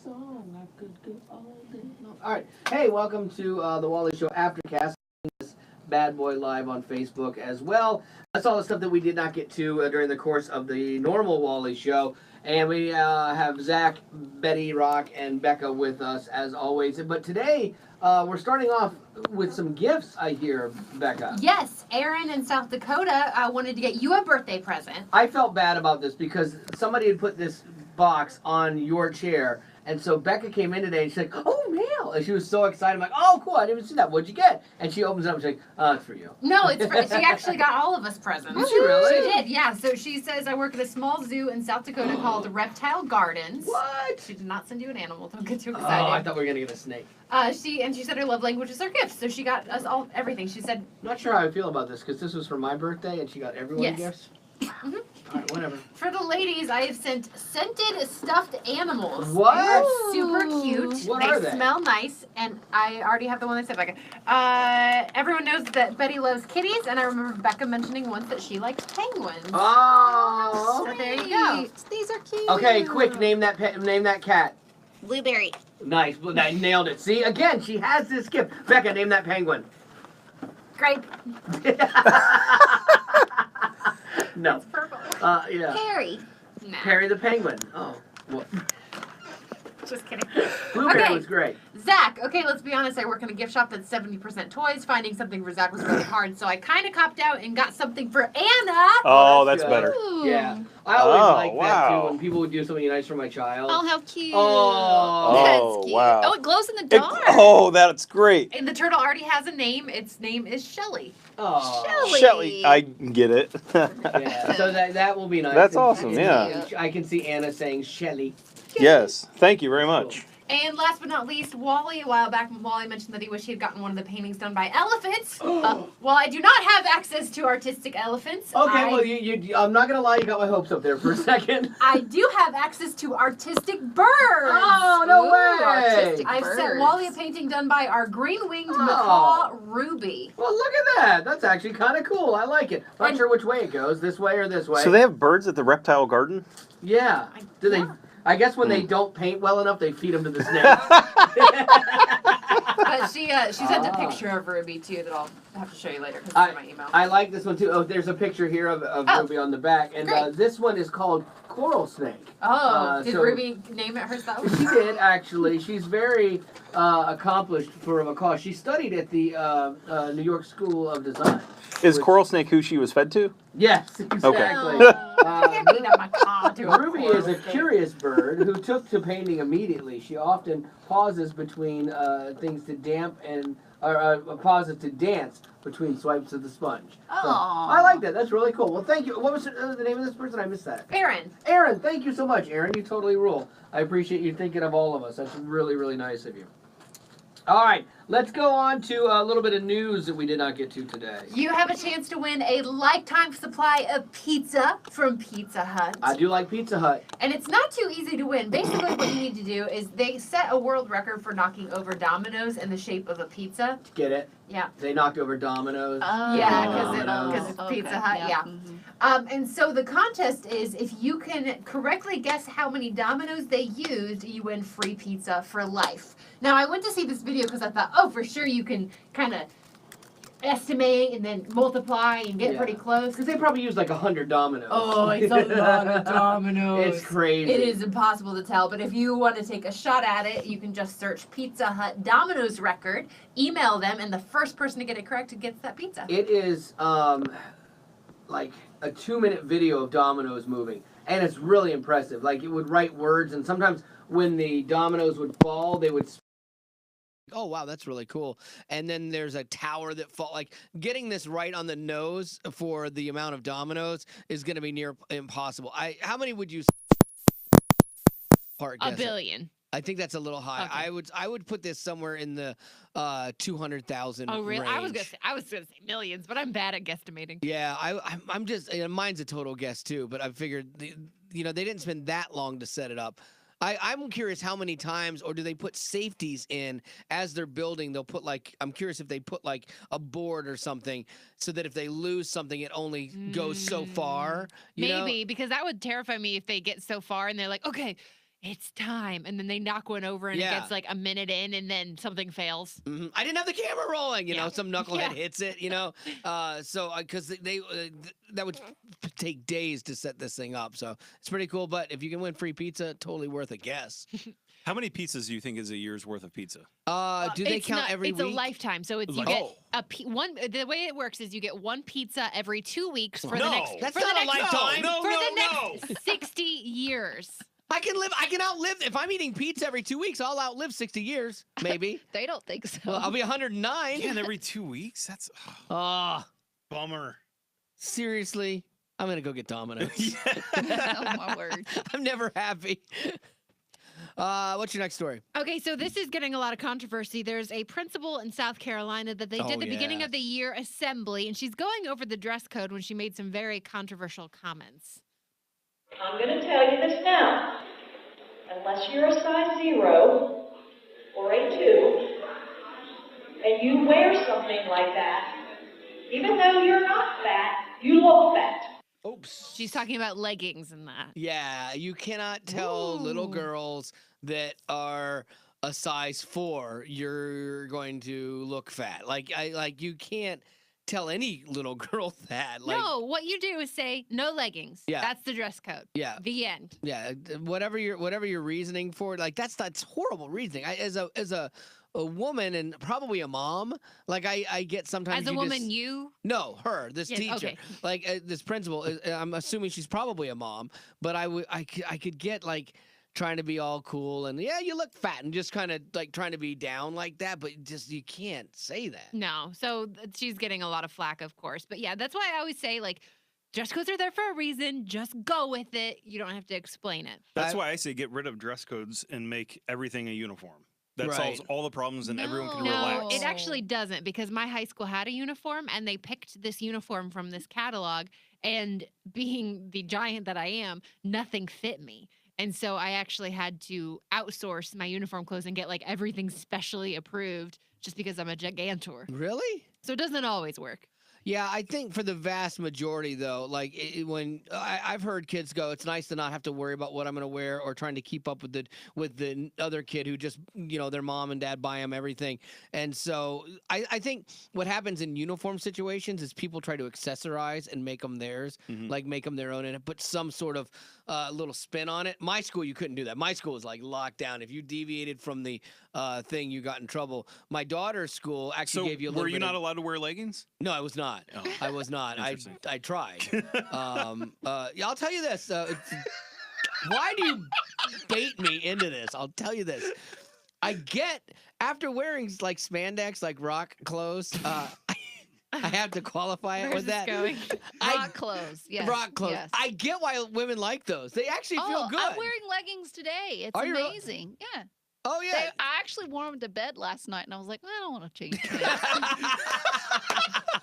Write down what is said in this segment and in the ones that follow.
song I could go all day long. All right. Hey, welcome to the Wally Show Aftercast. This bad boy live on Facebook as well. That's all the stuff that we did not get to during the course of the normal Wally Show. And we have Zach, Betty, Rock, and Becca with us as always. But today, we're starting off with some gifts, I hear, Becca. Yes, Aaron in South Dakota wanted to get you a birthday present. I felt bad about this because somebody had put this box on your chair. And so Becca came in today and she's like, oh, mail. And she was so excited. I'm like, oh, cool. I didn't even see that. What'd you get? And she opens it up and she's like, oh, it's for you. No, it's for, she actually got all of us presents. Did she really? She did, yeah. So she says, I work at a small zoo in South Dakota called Reptile Gardens. What? She did not send you an animal. Don't get too Oh, excited. I thought we were going to get a snake. She said her love language is her gifts. So she got us all everything. She said, I'm not sure how I feel about this because this was for my birthday and she got everyone Yes. gifts. Mm-hmm. All right, whatever. For the ladies, I have sent scented stuffed animals. What? They are super cute. What are they? Smell nice, and I already have the one I said, Becca. Everyone knows that Betty loves kitties, and I remember Becca mentioning once that she likes penguins. Oh. So there you go. These are cute. Okay, quick, name that cat. Blueberry. Nice, I nailed it. See, again, she has this gift. Becca, name that penguin. Grape. No. It's purple. Yeah. Harry. Nah, Perry the penguin. Oh, well, just kidding. Blueberry Okay. was great. Zach, okay, let's be honest. I work in a gift shop that's 70% toys. Finding something for Zach was really hard, so I kind of copped out and got something for Anna. Oh, that's that's good. better. Ooh. Yeah. I always Oh, like that wow. too when people would do something nice for my child. Oh, how cute. Oh. That's cute. wow. Oh, it glows in the It- dark. oh, that's great. And the turtle already has a name. Its name is Shelly. Oh. Shelly. Shelly, I get it. Yeah, so that will be nice. That's And- awesome, and- yeah. and I can see Anna saying Shelly. Yes, thank you very much. And last but not least, Wally, a while back, Wally mentioned that he wished he had gotten one of the paintings done by elephants. Well, I do not have access to artistic elephants. Okay, well, you I'm not gonna lie, you got my hopes up there for a second. I do have access to artistic birds. Oh, no Ooh, way! artistic I've sent birds. Wally a painting done by our green-winged Oh. macaw, Ruby. Well, look at that. That's actually kind of cool. I like it. Not And- sure which way it goes, this way or this way. So they have birds at the reptile garden? Yeah. Do they? Yeah. I guess when they don't paint well enough, they feed them to the snakes. But she sent a Ah. picture of Ruby, too, that I'll have to show you later because I- it's in my email. I like this one too. Oh, there's a picture here of Oh, Ruby on the back, and great. this one is called Coral Snake. Did so- Ruby name it herself? She did actually. She's very accomplished for a macaw. She studied at the New York School of Design. Is Which- coral snake who she was fed to? Yes, exactly. I can't beat a macaw to a Ruby coral is a snake. curious bird who took to painting immediately. She often pauses between things to damp and pauses to dance between swipes of the sponge. So, Aw. I like that. That's really cool. Well, thank you. What was the name of this person? I missed that. Aaron. Aaron, thank you so much, Aaron. You totally rule. I appreciate you thinking of all of us. That's really, really nice of you. All right, let's go on to a little bit of news that we did not get to today. You have a chance to win a lifetime supply of pizza from Pizza Hut. I do like Pizza Hut. And it's not too easy to win. Basically, what you need to do is they set a world record for knocking over Domino's in the shape of a pizza. Get it? Yeah. They knocked over Domino's. Yeah, because Domino's. it's Pizza Hut, yeah. And so the contest is if you can correctly guess how many Domino's they used, you win free pizza for life. Now, I went to see this video because I thought, oh, for sure you can kind of estimate and then multiply and get Yeah. pretty close. Because they probably used like 100 Domino's. Oh, it's a lot of Domino's. It's crazy. It is impossible to tell, but if you want to take a shot at it, you can just search Pizza Hut Domino's record, email them, and the first person to get it correct gets that pizza. It is like a 2-minute video of dominoes moving, and it's really impressive. Like it would write words, and sometimes when the dominoes would fall, they would. Oh wow, that's really cool. And then there's a tower that fall. Like getting this right on the nose for the amount of dominoes is going to be near impossible. How many would you? A billion. I think that's a little high. Okay. I would put this somewhere in the 200,000. Oh, really? I was range. gonna say millions, but I'm bad at guesstimating. Yeah, I'm just mine's a total guess too, but I figured they didn't spend that long to set it up. I'm curious how many times, or do they put safeties in as they're building? They'll put I'm curious if they put like a board or something so that if they lose something, it only goes so far. You know? Maybe, because that would terrify me if they get so far and they're like, okay, it's time. And then they knock one over and Yeah. it gets like a minute in and then something fails. I didn't have the camera rolling, you know, Yeah. some knucklehead Yeah. hits it, you know. Because that would take days to set this thing up. So it's pretty cool. But if you can win free pizza, totally worth a guess. How many pizzas do you think is a year's worth of pizza? Do they It's count not- every it's week? a lifetime. So it's you Like- get Oh. one. The way it works is you get one pizza every 2 weeks for the No, next. That's for not the a next, lifetime. No, for no, the no. next 60 years. I can outlive. If I'm eating pizza every 2 weeks, I'll outlive 60 years, maybe. They don't think so. Well, I'll be 109. And every 2 weeks? That's Ah, bummer. seriously, I'm gonna go get Domino's. Oh my word. I'm never happy. What's your next story? Okay, so this is getting a lot of controversy. There's a principal in South Carolina that they did Oh, the beginning yeah. of the year assembly, and she's going over the dress code when she made some very controversial comments. I'm going to tell you this now. Unless you're a size 0 or a 2, and you wear something like that, even though you're not fat, you look fat. Oops. She's talking about leggings and that. Yeah, you cannot tell little Ooh. girls that are a size 4 you're going to look fat. Like you can't tell any little girl that. Like, No, what you do is say no leggings. Yeah. That's the dress code. Yeah. The end. Yeah, whatever your reasoning for it, like that's horrible reasoning. As a woman and probably a mom, like I get sometimes As a you woman, just, you. no, her, this Yes, teacher, okay. like this principal. I'm assuming she's probably a mom, but I could get like trying to be all cool and yeah, you look fat and just kind of like trying to be down like that, but just you can't say that. No. So she's getting a lot of flack, of course. But yeah, that's why I always say, like, dress codes are there for a reason. Just go with it. You don't have to explain it. That's why I say get rid of dress codes and make everything a uniform. That solves Right. all the problems and everyone can No. No, relax. it actually doesn't because my high school had a uniform and they picked this uniform from this catalog. And being the giant that I am, nothing fit me. And so I actually had to outsource my uniform clothes and get like everything specially approved just because I'm a gigantor. Really? So it doesn't always work. Yeah, I think for the vast majority, though, like when I've heard kids go, it's nice to not have to worry about what I'm going to wear or trying to keep up with the other kid who just, you know, their mom and dad buy them everything. And so I think what happens in uniform situations is people try to accessorize and make them theirs, Mhm. like make them their own and put some sort of little spin on it. My school, you couldn't do that. My school was like locked down. If you deviated from the thing, you got in trouble. My daughter's school actually So gave you a little were you bit not of, allowed to wear leggings? No, I was not. Oh. I was not. I Interesting. tried. Yeah, I'll tell you this. Why do you bait me into this? I'll tell you this. I get after wearing like spandex, like rock clothes. I have to qualify it Where's with this that. going? Rock clothes. Yes. Rock clothes. Yes. I get why women like those. They actually feel Oh, good. I'm wearing leggings today. It's Are you really? amazing. Yeah. Oh yeah. I actually wore them to bed last night, and I was like, I don't want to change pants.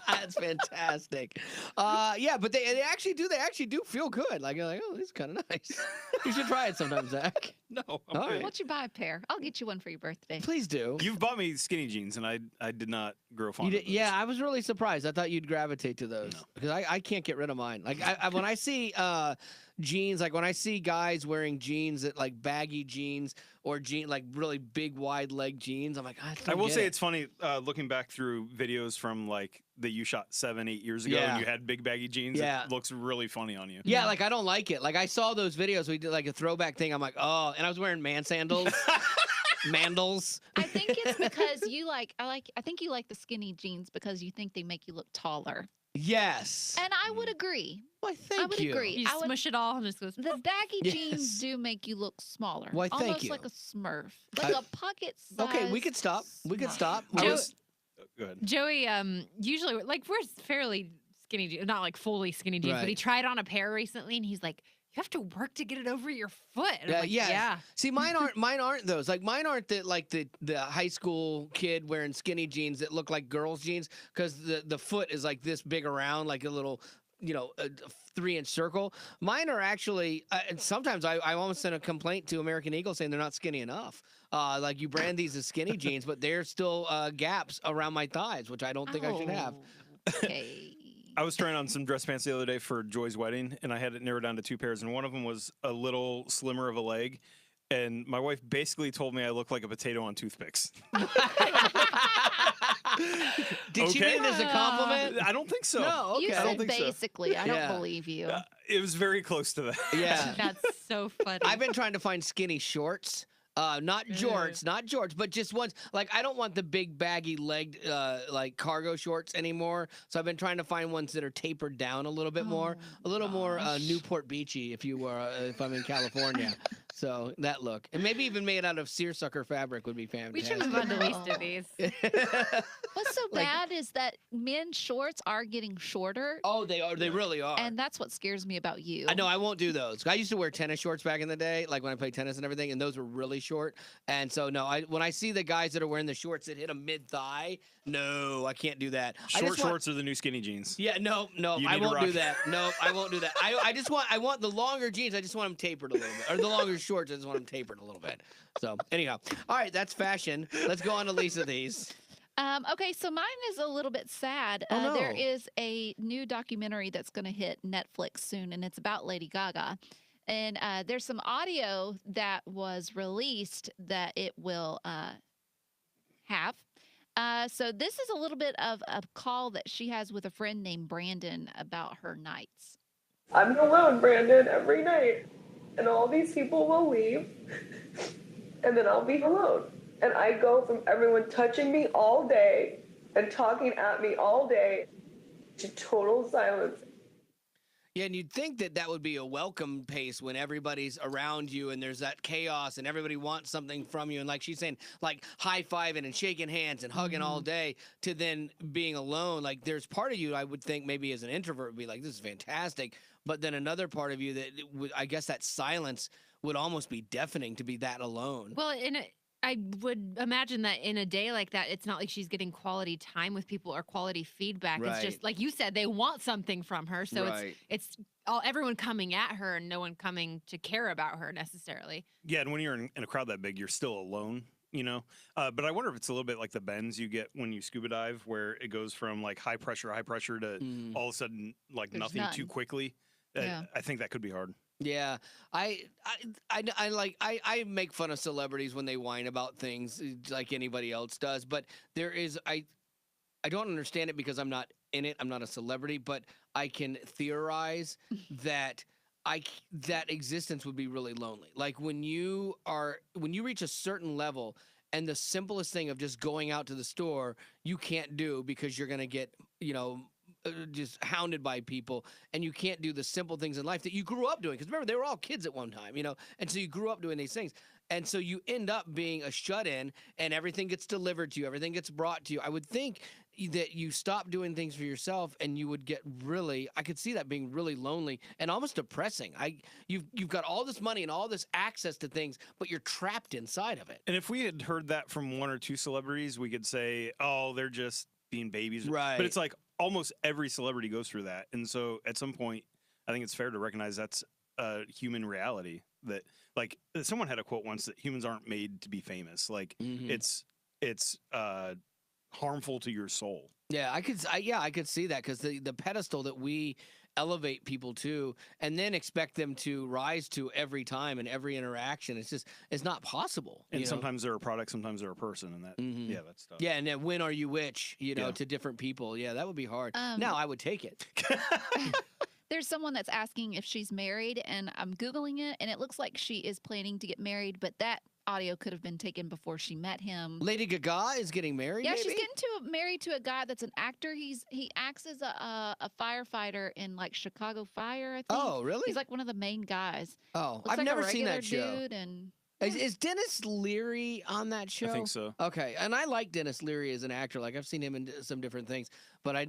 That's fantastic. Yeah, but they actually do feel good. Like you're like, oh, this is kind of nice. You should try it sometime, Zach. No. I'm All good. right. Why don't you buy a pair? I'll get you one for your birthday. Please do. You've bought me skinny jeans, and I did not grow You fond did, of those. yeah, I was really surprised. I thought you'd gravitate to those No. because I can't get rid of mine. Like when I see jeans, like when I see guys wearing jeans that like baggy jeans or like really big wide leg jeans, I'm like, I will say it's funny looking back through videos from like that you shot 7-8 years ago, Yeah. and you had big baggy jeans. Yeah. It looks really funny on you. yeah, like I don't like it. Like I saw those videos we did like a throwback thing. I'm like, oh, and I was wearing man sandals, mandals. I think it's because I think you like the skinny jeans because you think they make you look taller. Yes. And I would agree. Why, thank I would you. agree. You I would- smush it all and it just goes. The baggy Yes. jeans do make you look smaller. Why, thank Almost you. like a Smurf. Like a pocket size. Okay, we could stop. We could Smurf. stop. I Joe- was, go ahead. Joey, usually like we're fairly skinny jeans, not like fully skinny jeans, but he Right. tried on a pair recently, and he's like, "You have to work to get it over your foot." And I'm Yeah, like, yeah. yeah. See, mine aren't those. Like mine aren't the high school kid wearing skinny jeans that look like girls' jeans because the foot is like this big around, like a little, you know, a 3-inch circle. Mine are actually, and sometimes I almost sent a complaint to American Eagle saying they're not skinny enough. Like you brand these as skinny jeans, but there's still gaps around my thighs, which I don't think I should have. Oh, okay. I was trying on some dress pants the other day for Joy's wedding, and I had it narrowed down to 2 pairs, and one of them was a little slimmer of a leg. and my wife basically told me I look like a potato on toothpicks. Did she mean it as a compliment? I don't think so. No, You okay. I don't said think so. basically. I Yeah. don't believe you. It was very close to that. Yeah. That's so funny. I've been trying to find skinny shorts. Not jorts, but just ones. Like, I don't want the big baggy legged like cargo shorts anymore. So I've been trying to find ones that are tapered down a little bit more, a little more Newport Beachy, if you were, if I'm in California. So that look, and maybe even made out of seersucker fabric would be fantastic. we should move on to least of these. What's so Like- bad is that men's shorts are getting shorter, Oh, they are. They really are. and that's what scares me about you. I know I won't do those. I used to wear tennis shorts back in the day, like when I played tennis and everything, and those were really short. And so no, when I see the guys that are wearing the shorts that hit a mid thigh, no, I can't do that. Short shorts are the new skinny jeans. Yeah, no, You I need to won't do rock- that. No, I won't do that. I want the longer jeans. I just want them tapered a little bit, or the longer shorts. I just want them tapered a little bit. So anyhow, all right, that's fashion. Let's go on to Lisa these. Okay, so mine is a little bit sad. Oh, no. There is a new documentary that's going to hit Netflix soon, and it's about Lady Gaga. And there's some audio that was released that it will have. So this is a little bit of a call that she has with a friend named Brandon about her nights. I'm alone, Brandon, every night. And all these people will leave. And then I'll be alone. And I go from everyone touching me all day and talking at me all day to total silence. Yeah, and you'd think that that would be a welcome pace when everybody's around you and there's that chaos and everybody wants something from you. And like she's saying, like high-fiving and shaking hands and hugging all day to then being alone. Like there's part of you, I would think maybe as an introvert would be like, this is fantastic. But then another part of you that would, I guess that silence would almost be deafening to be that alone. Well, I would imagine that in a day like that, it's not like she's getting quality time with people or quality feedback. It's Right. just like you said, they want something from her, so Right. it's everyone coming at her and no one coming to care about her necessarily. Yeah, and when you're in a crowd that big, you're still alone, you know? But I wonder if it's a little bit like the bends you get when you scuba dive, where it goes from like high pressure to all of a sudden like There's nothing too none. quickly. Yeah. I think that could be hard. Yeah, I make fun of celebrities when they whine about things like anybody else does, but there is I don't understand it because I'm not in it. I'm not a celebrity, but I can theorize that that existence would be really lonely. Like when you reach a certain level and the simplest thing of just going out to the store you can't do because you're gonna get just hounded by people, and you can't do the simple things in life that you grew up doing. Because remember, they were all kids at one time, and so you grew up doing these things. And so you end up being a shut-in, and everything gets delivered to you, everything gets brought to you. I would think that you stop doing things for yourself, and you would get really, I could see that being really lonely and almost depressing. You've got all this money and all this access to things, but you're trapped inside of it. And if we had heard that from one or two celebrities, we could say, oh, they're just being babies. Right. But it's like almost every celebrity goes through that. And so at some point, I think it's fair to recognize that's a human reality. That, like, someone had a quote once that humans aren't made to be famous. Like, it's harmful to your soul. Yeah, I could see that, because the pedestal that we elevate people to and then expect them to rise to every time and every interaction, it's not possible. And sometimes they're a product, sometimes they're a person, and that yeah, that's tough. Yeah, and then when are you which, Yeah. to different people. Yeah, that would be hard. Now I would take it. There's someone that's asking if she's married, and I'm Googling it, and it looks like she is planning to get married, but that audio could have been taken before she met him. Lady Gaga is getting married. Yeah, maybe? she's getting married to a guy that's an actor. He acts as a firefighter in like Chicago Fire, I think. Oh, really? He's like one of the main guys. Oh, Looks I've like never a seen regular that show. dude, and Is Dennis Leary on that show? I think so. Okay, and I like Dennis Leary as an actor. Like I've seen him in some different things. But I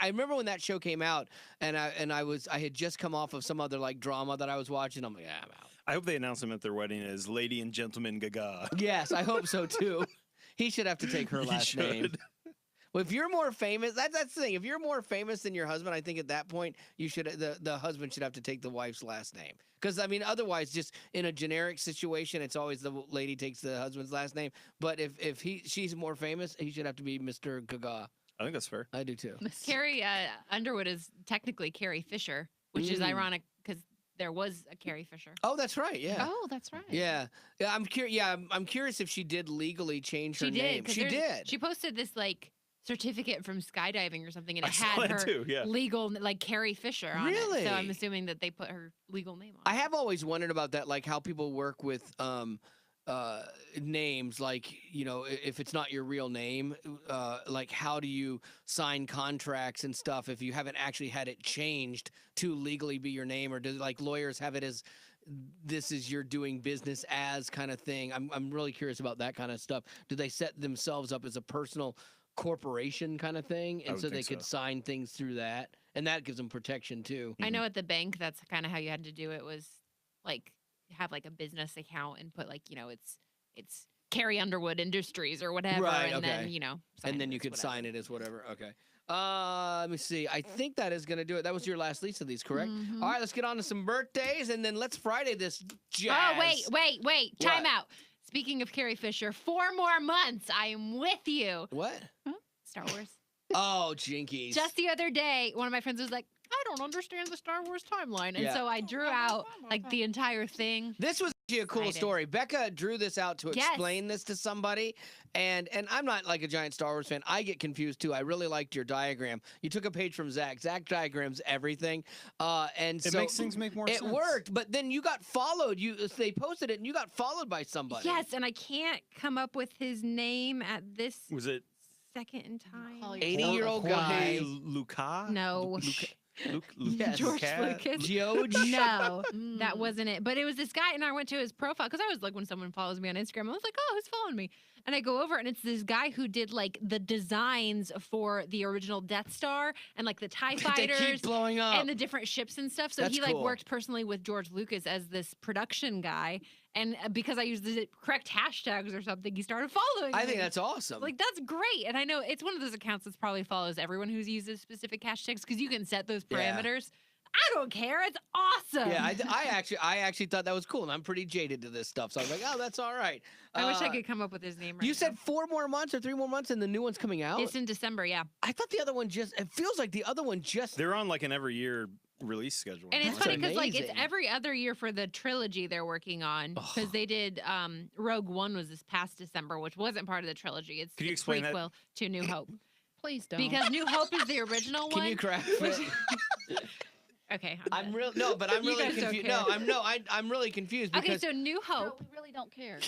remember when that show came out, and I had just come off of some other like drama that I was watching. I'm like, I'm out. I hope they announce him at their wedding as Lady and Gentleman Gaga. Yes, I hope so too. He should have to take her He last name. should. Well, if you're more famous, that's the thing. If you're more famous than your husband, I think at that point you should the husband should have to take the wife's last name. Because I mean, otherwise, just in a generic situation, it's always the lady takes the husband's last name. But if she's more famous, he should have to be Mr. Gaga. I think that's fair. I do too. Carrie Underwood is technically Carrie Fisher, which is ironic because there was a Carrie Fisher. Oh, that's right. Yeah. Oh, that's right. Yeah. Yeah. I'm curious. Yeah. I'm curious if she did legally change her name. 'cause She did. She posted this like certificate from skydiving or something, and I it saw had that her too, yeah. legal like Carrie Fisher on it. Really? So I'm assuming that they put her legal name on. I have always wondered about that, like how people work with names, like, you know, if it's not your real name, like how do you sign contracts and stuff if you haven't actually had it changed to legally be your name, or do like lawyers have it as this is your doing business as kind of thing? I'm really curious about that kind of stuff. Do they set themselves up as a personal corporation kind of thing, and would so they think could so. sign things through that, and that gives them protection too? I know at the bank that's kind of how you had to do it, was like have like a business account and put like, you know, it's Carrie Underwood Industries or whatever, Right, and then, okay. you know, And then you it could as sign it as whatever. Okay. Let me see. I think that is going to do it. That was your last lease of these, correct? Mhm. All right, let's get on to some birthdays, and then let's Friday this jazz. Oh, wait. Time What? out. Speaking of Carrie Fisher, 4 more months. I am with you. What? Star Wars. Oh, jinkies. Just the other day, one of my friends was like, I don't understand the Star Wars timeline. And Yeah. so I drew out like the entire thing. This was actually a cool Excited. story. Becca drew this out to Yes. explain this to somebody, and I'm not like a giant Star Wars fan. I get confused too. I really liked your diagram. You took a page from Zach. Zach diagrams everything, and It so makes things make more sense. it worked. But then you got followed. They posted it, and you got followed by somebody. Yes, and I can't come up with his name at this Was it second in time. Call your 80-year-old guy. Jorge Luca? No. Luke, Yes. George Lucas. George. No, that Mm. wasn't it. But it was this guy, and I went to his profile because I was like, when someone follows me on Instagram, I was like, oh, who's following me? And I go over, and it's this guy who did like the designs for the original Death Star and like the TIE They keep fighters blowing up. and the different ships and stuff. So That's he like cool. worked personally with George Lucas as this production guy. And because I used the correct hashtags or something, he started following I me. think that's awesome. Like, that's great. And I know it's one of those accounts that probably follows everyone who's uses specific hashtags because you can set those Yeah. parameters. I don't care. It's awesome. yeah, I actually thought that was cool, and I'm pretty jaded to this stuff. So I was like, oh, that's all right. I wish I could come up with his name right You now. said 4 more months or 3 more months, and the new one's coming out. It's in December, yeah. I thought the other one just. It feels like the other one just. They're on like an every year release schedule. And it's That's funny because like it's amazing. every other year for the trilogy they're working on because they did Rogue One was this past December, which wasn't part of the trilogy. It's Could you the explain that? prequel to New Hope Please don't. because New Hope is the original Can one. you craft which- it? Okay, I'm done. real. No, but I'm You really guys don't confused. care. No, I'm really confused Okay, because. so New No, Hope. we really don't care.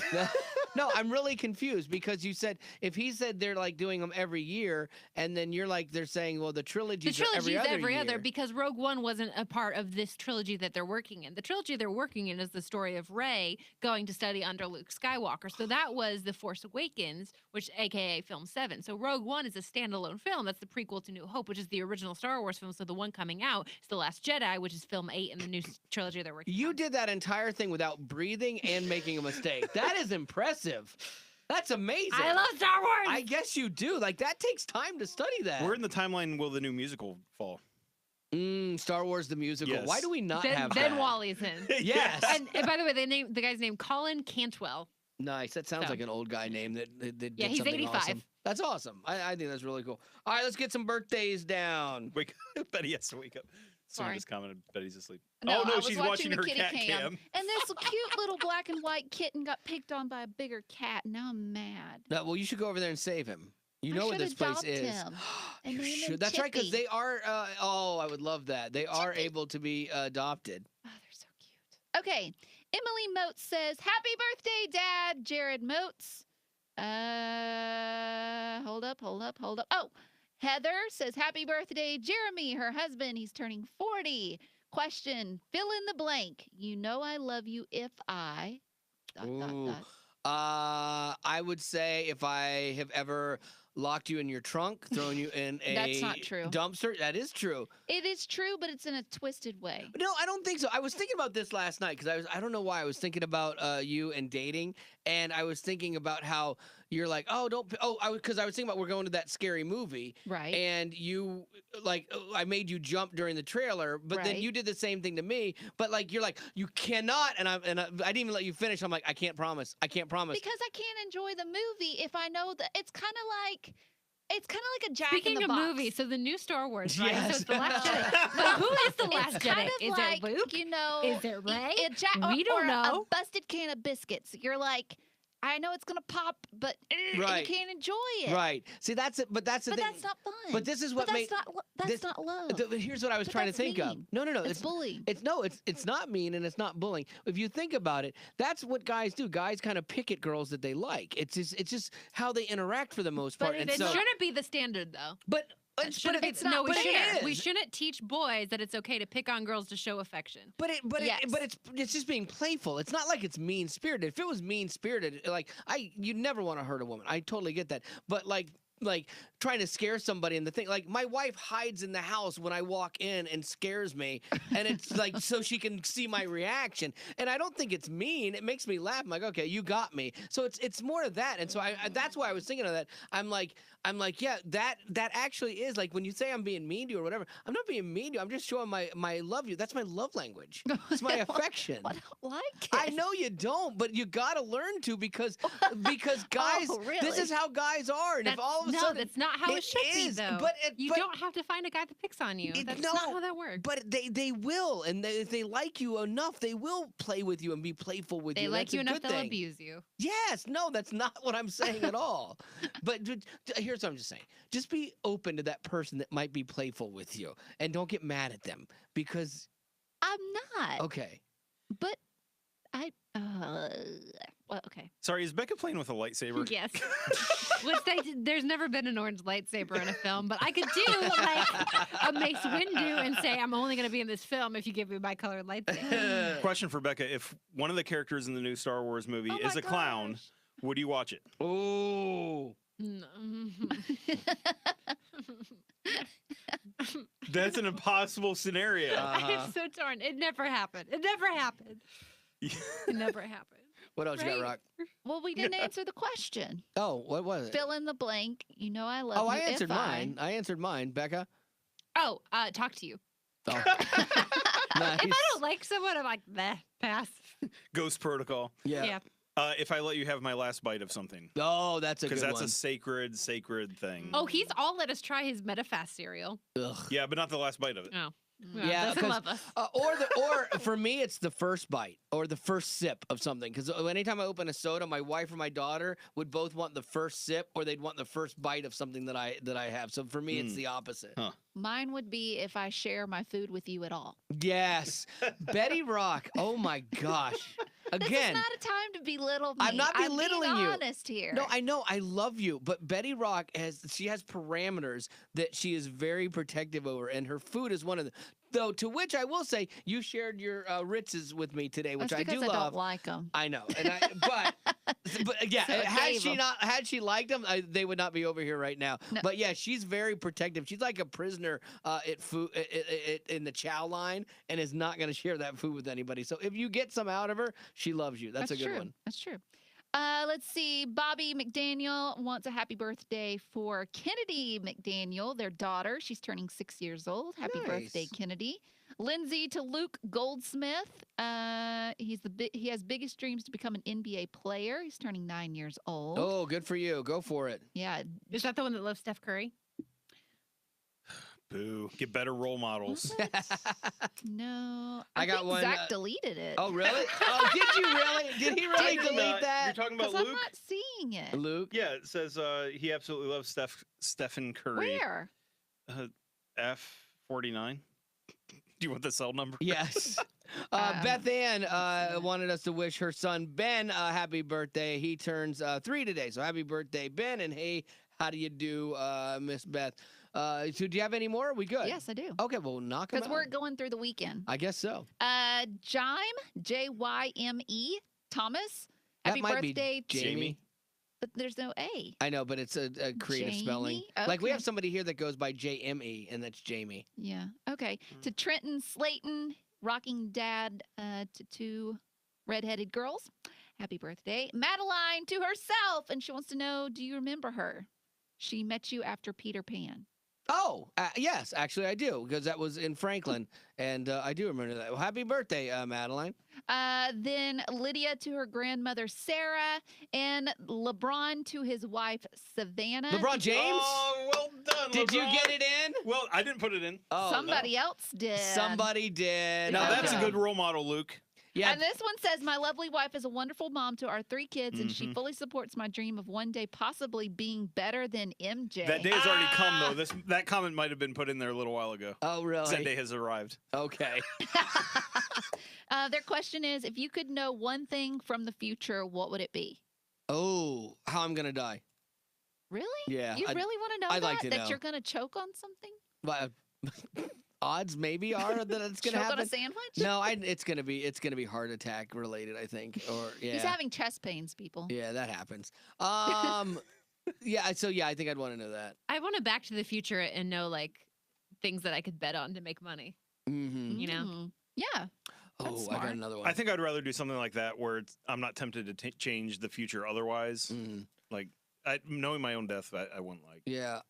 No, I'm really confused because you said if he said they're like doing them every year, and then you're like they're saying, well, the The trilogies trilogy are is every year. other because Rogue One wasn't a part of this trilogy that they're working in. The trilogy they're working in is the story of Rey going to study under Luke Skywalker. So that was The Force Awakens, which AKA Film 7. So Rogue One is a standalone film. That's the prequel to New Hope, which is the original Star Wars film. So the one coming out is The Last Jedi, which is film 8 in the new trilogy they're working You on. did that entire thing without breathing and making a mistake. That is impressive. That's amazing. I love Star Wars. I guess you do. Like that takes time to study that. Where in the timeline will the new musical fall? Star Wars the musical. Yes. Why do we not Ben, have Ben that? Wally's in. Yes. And by the way, the guy's name Colin Cantwell. Nice. That sounds So. like an old guy name that did Yeah, he's something 85. awesome. That's awesome. I think that's really cool. All right, let's get some birthdays down. Wake Betty has to wake up. Someone Sorry. just commented Betty's asleep. No, oh no, I was she's watching the her kitty cat cam. And this cute little black and white kitten got picked on by a bigger cat. Now I'm mad. No, well, you should go over there and save him. You I know what should this place adopt is. him and You name him should. That's right, because Chippy. they are. Oh, I would love that. They are Chippy. able to be adopted. Oh, they're so cute. Okay. Emily Motes says, Happy birthday, Dad. Jared Motes. Hold up. Oh, Heather says, Happy birthday, Jeremy, her husband. He's turning 40. Question, fill in the blank. You know I love you if I... ... Ooh. I would say if I have ever locked you in your trunk, thrown you in a That's not true. dumpster. That is true. It is true, but it's in a twisted way. No, I don't think so. I was thinking about this last night because I don't know why I was thinking about you and dating, and I was thinking about how you're like, oh, don't, because I was thinking about we're going to that scary movie, Right. and you like I made you jump during the trailer, but then Right. you did the same thing to me, but like you're like you cannot, and I didn't even let you finish. I'm like I can't promise. Because I can't enjoy the movie if I know that it's kind of like It's kind of like a Jack Speaking in the of Box. movies, so the new Star Wars, right? Yes. So it's the Last Jedi. But who is the Last It's Jedi? kind of Is like, it Luke? you know, Is it Rey? We We don't or know. A busted can of biscuits. You're like, I know it's gonna pop, but and Right. you can't enjoy it. Right. See, that's it. But that's the But thing. that's not fun. But this is what But made. that's this- not love. Here's what I was But trying to that's think of. mean. No. It's bullying. It's not mean and it's not bullying. If you think about it, that's what guys do. Guys kind of pick at girls that they like. It's just how they interact for the most part. But And it so, shouldn't be the standard, though. but It's not no, we but it shouldn't. We is. shouldn't teach boys that it's okay to pick on girls to show affection. But Yes. it's just being playful. It's not like it's mean spirited. If it was mean spirited, like you never want to hurt a woman. I totally get that. But like trying to scare somebody and the thing, like my wife hides in the house when I walk in and scares me, and it's like so she can see my reaction. And I don't think it's mean. It makes me laugh. I'm like, okay, you got me. So it's more of that. And so I that's why I was thinking of that. I'm like, yeah, that actually is like when you say I'm being mean to you or whatever. I'm not being mean to you. I'm just showing my love you. That's my love language. It's my affection. I don't like it. I know you don't, but you gotta learn to because guys, Oh, really? this is how guys are. And if all of a sudden, that's not how it should be, is, though. But You don't have to find a guy that picks on you. That's not how that works. But they will, and if they like you enough, they will play with you and be playful with They you. like That's you a enough, good they'll thing. abuse you. Yes, no, that's not what I'm saying at all. But here's what I'm just saying: just be open to that person that might be playful with you, and don't get mad at them because. I'm not. Okay. But I. Well, okay. Sorry, is Becca playing with a lightsaber? Yes. There's never been an orange lightsaber in a film, but I could do like a Mace Windu and say I'm only going to be in this film if you give me my colored lightsaber. Question for Becca: if one of the characters in the new Star Wars movie Oh is my a clown, gosh. would you watch it? Oh. No. That's an impossible scenario. I'm so torn. It never happened. It never happened. It never happened. What else you got, Right. Rock? Well, we didn't answer the question. Oh, what was it? Fill in the blank. You know I love Oh, you. I answered if mine. I answered mine, Becca. Oh, talk to you. Oh. Nice. If I don't like someone, I'm like, nah, pass. Ghost Protocol. Yeah. If I let you have my last bite of something, Oh, that's a good because that's one. a sacred thing. Oh, he's all let us try his MetaFast cereal. Ugh. Yeah, but not the last bite of it. Oh. Yeah, doesn't 'cause- love us. Or for me, it's the first bite or the first sip of something. Because anytime I open a soda, my wife or my daughter would both want the first sip, or they'd want the first bite of something that I have. So for me, it's the opposite. Huh. Mine would be if I share my food with you at all. Yes, Betty Rock. Oh my gosh. This Again, is not a time to belittle me. I'm not belittling being you. honest here. no, I know I love you, but Betty Rock has parameters that she is very protective over, and her food is one of them. Though, to which I will say, you shared your Ritzes with me today, which That's I do because I love. don't like them. I know, but yeah, So I gave 'em. had she liked them, they would not be over here right now. No. But yeah, she's very protective. She's like a prisoner at food in the chow line, and is not going to share that food with anybody. So if you get some out of her, she loves you. That's a good true. one. That's true. Let's see. Bobby McDaniel wants a happy birthday for Kennedy McDaniel, their daughter. She's turning 6 years old. Happy birthday, Nice. Kennedy. Lindsay to Luke Goldsmith. He has biggest dreams to become an NBA player. He's turning 9 years old. Oh, good for you. Go for it. Yeah. Is that the one that loves Steph Curry? Boo. Get better role models. No. I got think one, Zach deleted it. Oh, really? Oh, did you really? Did he really Talking delete about- that? You're talking about Because I'm Luke? not seeing it. Luke? Yeah, it says he absolutely loves Stephen Curry. Where? F49. Do you want the cell number? Yes. Beth Ann wanted us to wish her son Ben a happy birthday. He turns 3 today. So happy birthday, Ben. And hey, how do you do, Miss Beth? So do you have any more? Are we good? Yes, I do. Okay, well, knock them Because out. we're going through the weekend. I guess so. Jyme, Jyme, Thomas. Happy might be birthday to Jamie. But there's no A. I know, but it's a creative spelling. Jamie? Like we Okay. have somebody here that goes by JME, and that's Jamie. Yeah. Okay. To Trenton Slayton, rocking dad to 2 redheaded girls. Happy birthday. Madeline to herself, and she wants to know, do you remember her? She met you after Peter Pan. Oh, yes, actually I do, because that was in Franklin, and I do remember that. Well, happy birthday, Madeline. Then Lydia to her grandmother Sarah, and LeBron to his wife Savannah. LeBron James? Oh, well done, Did you LeBron. get it in? Well, I didn't put it in. Oh, Somebody else did. Somebody did. Now, that's a Okay. good role model, Luke. Yeah. And this one says, my lovely wife is a wonderful mom to our 3 kids, and she Mhm. fully supports my dream of one day possibly being better than MJ. That day has already come, though. That comment might have been put in there a little while ago. Oh, really? That day has arrived. Okay. Their question is, if you could know one thing from the future, what would it be? Oh, how I'm gonna die. Really? Yeah. You really want to know I'd that? like to that know. you're going to choke on something? Well, odds maybe are that it's gonna Choke happen. on a sandwich? No, it's gonna be heart attack related, I think. Or yeah. He's having chest pains, people. Yeah, that happens. Yeah. So yeah, I think I'd want to know that. I want to Back to the Future and know like things that I could bet on to make money. Mm-hmm. You know? Mm. Yeah. Oh, I smart. got another one. I think I'd rather do something like that where I'm not tempted to change the future otherwise. Mhm. Like, knowing my own death, I wouldn't like. Yeah.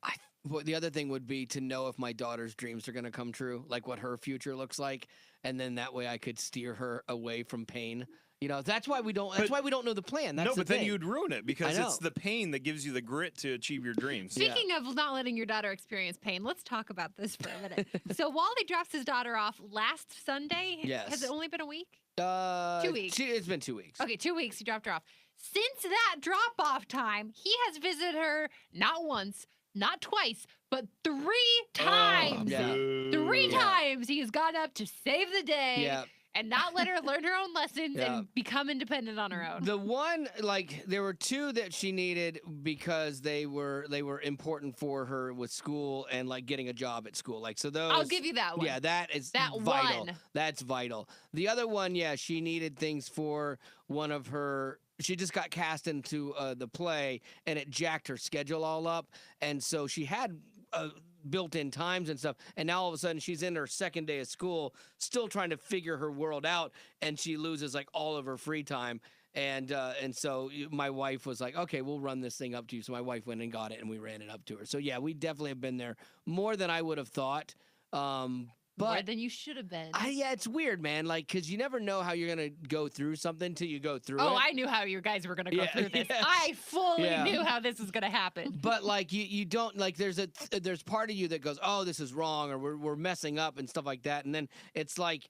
The other thing would be to know if my daughter's dreams are going to come true, like what her future looks like, and then that way I could steer her away from pain. You know, that's why we don't. That's why we don't know the plan. That's No, the but then thing. you'd ruin it because know. it's the pain that gives you the grit to achieve your dreams. Yeah. Speaking of not letting your daughter experience pain, let's talk about this for a minute. So Wally drops his daughter off last Sunday. Yes. Has it only been a week? 2 weeks. It's been 2 weeks. Okay, 2 weeks he dropped her off. Since that drop off time, he has visited her not once, not twice, but 3 times. yeah. Three Yeah. times he has gone up to save the day Yeah. and not let her learn her own lessons Yeah. and become independent on her own. The one, like, there were 2 that she needed because they were important for her with school and like getting a job at school. Like, so those. I'll give you that one. Yeah, that is That vital. one. That's vital. The other one, yeah, she needed things for one of her. She just got cast into the play, and it jacked her schedule all up. And so she had built-in times and stuff. And now all of a sudden, she's in her second day of school, still trying to figure her world out, and she loses like all of her free time. And so my wife was like, okay, we'll run this thing up to you. So my wife went and got it, and we ran it up to her. So yeah, we definitely have been there more than I would have thought. More But than you should have been. yeah, it's weird, man. Like, cause you never know how you're gonna go through something till you go through Oh, it. I knew how you guys were going to go Yeah, through this. yes. I fully Yeah. knew how this was going to happen. But like, you don't like. There's part of you that goes, oh, this is wrong, or we're messing up and stuff like that. And then it's like,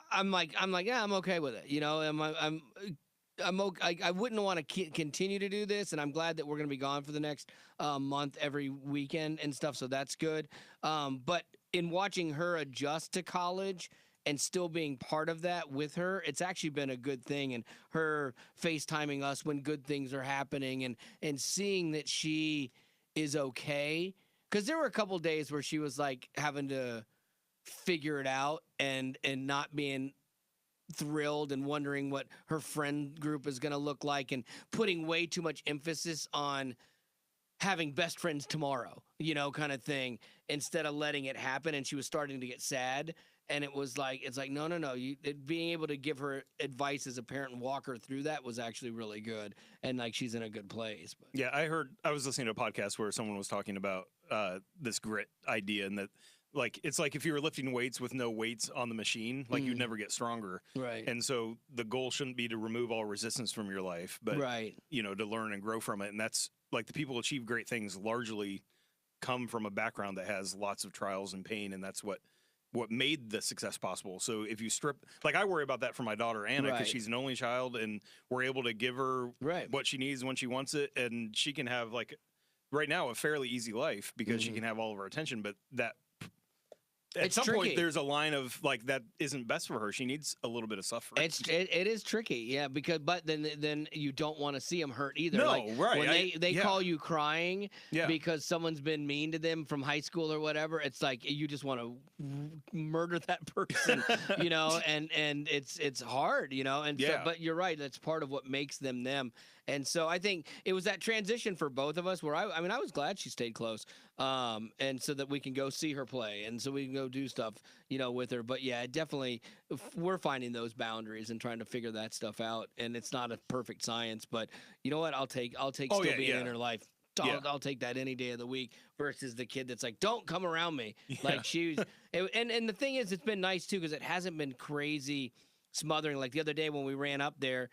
I'm like, yeah, I'm okay with it. You know, I'm okay. I wouldn't want to continue to do this, and I'm glad that we're going to be gone for the next month every weekend and stuff. So that's good. But in watching her adjust to college and still being part of that with her, it's actually been a good thing. And her FaceTiming us when good things are happening, and seeing that she is okay. Because there were a couple days where she was like having to figure it out and not being thrilled and wondering what her friend group is going to look like, and putting way too much emphasis on having best friends tomorrow, you know, kind of thing, instead of letting it happen. And she was starting to get sad. And it's like, no. Being able to give her advice as a parent and walk her through that was actually really good. And like, she's in a good place. But. Yeah, I was listening to a podcast where someone was talking about this grit idea, and that like it's like if you were lifting weights with no weights on the machine, like you'd never get stronger. Right. And so the goal shouldn't be to remove all resistance from your life, but Right. you know, to learn and grow from it. And that's like the people who achieve great things largely come from a background that has lots of trials and pain, and that's what made the success possible. So if you strip, like I worry about that for my daughter Anna, because Right. she's an only child, and we're able to give her Right. what she needs when she wants it, and she can have like right now a fairly easy life because she can have all of her attention. But that at It's some tricky. point there's a line of like that isn't best for her. She needs a little bit of suffering. It is tricky, yeah, but then you don't want to see them hurt either. No, like, right, When they yeah. call you crying Yeah. because someone's been mean to them from high school or whatever, it's like you just want to murder that person, you know. And it's hard, you know. And so, Yeah. but you're right, that's part of what makes them them. And so I think it was that transition for both of us where I mean, I was glad she stayed close, and so that we can go see her play, and so we can go do stuff, you know, with her. But yeah, definitely, we're finding those boundaries and trying to figure that stuff out. And it's not a perfect science, but you know what? I'll take Oh, still yeah, being yeah. in her life I'll take that any day of the week versus the kid that's like, don't come around me. Yeah. Like and the thing is, it's been nice too because it hasn't been crazy smothering. Like the other day when we ran up there,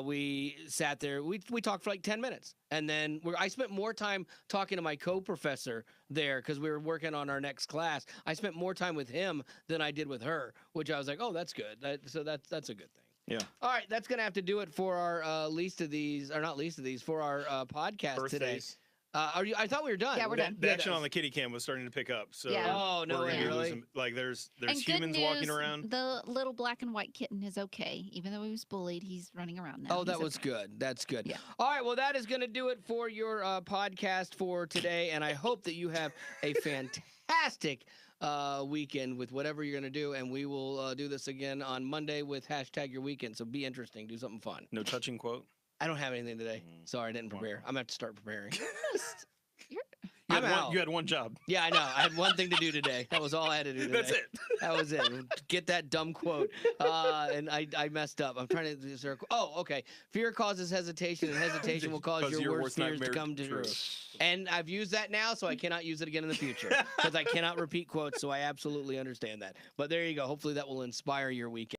we sat there, we talked for like 10 minutes. And then I spent more time talking to my co-professor there because we were working on our next class. I spent more time with him than I did with her, which I was like, oh, that's good. So that's a good thing. Yeah. All right, that's going to have to do it for our for our podcast today. Birthdays. I thought we were done. Yeah, we're done. The action on the kitty cam was starting to pick up. So Yeah. Oh, no we're way, gonna be really? losing- like there's And good humans walking news, around. The little black and white kitten is okay. Even though he was bullied, he's running around now. Oh, that He's was okay. good. That's good. Yeah. All right, well, that is going to do it for your podcast for today, and I hope that you have a fantastic weekend with whatever you're going to do, and we will do this again on Monday with #YourWeekend, so be interesting. Do something fun. No touching quote. I don't have anything today. Sorry, I didn't prepare. I'm going to have to start preparing. You I'm had, out. you had one job. Yeah, I know. I had one thing to do today. That was all I had to do today. That's it. That was it. Get that dumb quote. And I messed up. I'm trying to. Oh, okay. Fear causes hesitation, and hesitation will cause your worst fears to nightmare come true. And I've used that now, so I cannot use it again in the future because I cannot repeat quotes. So I absolutely understand that. But there you go. Hopefully that will inspire your weekend.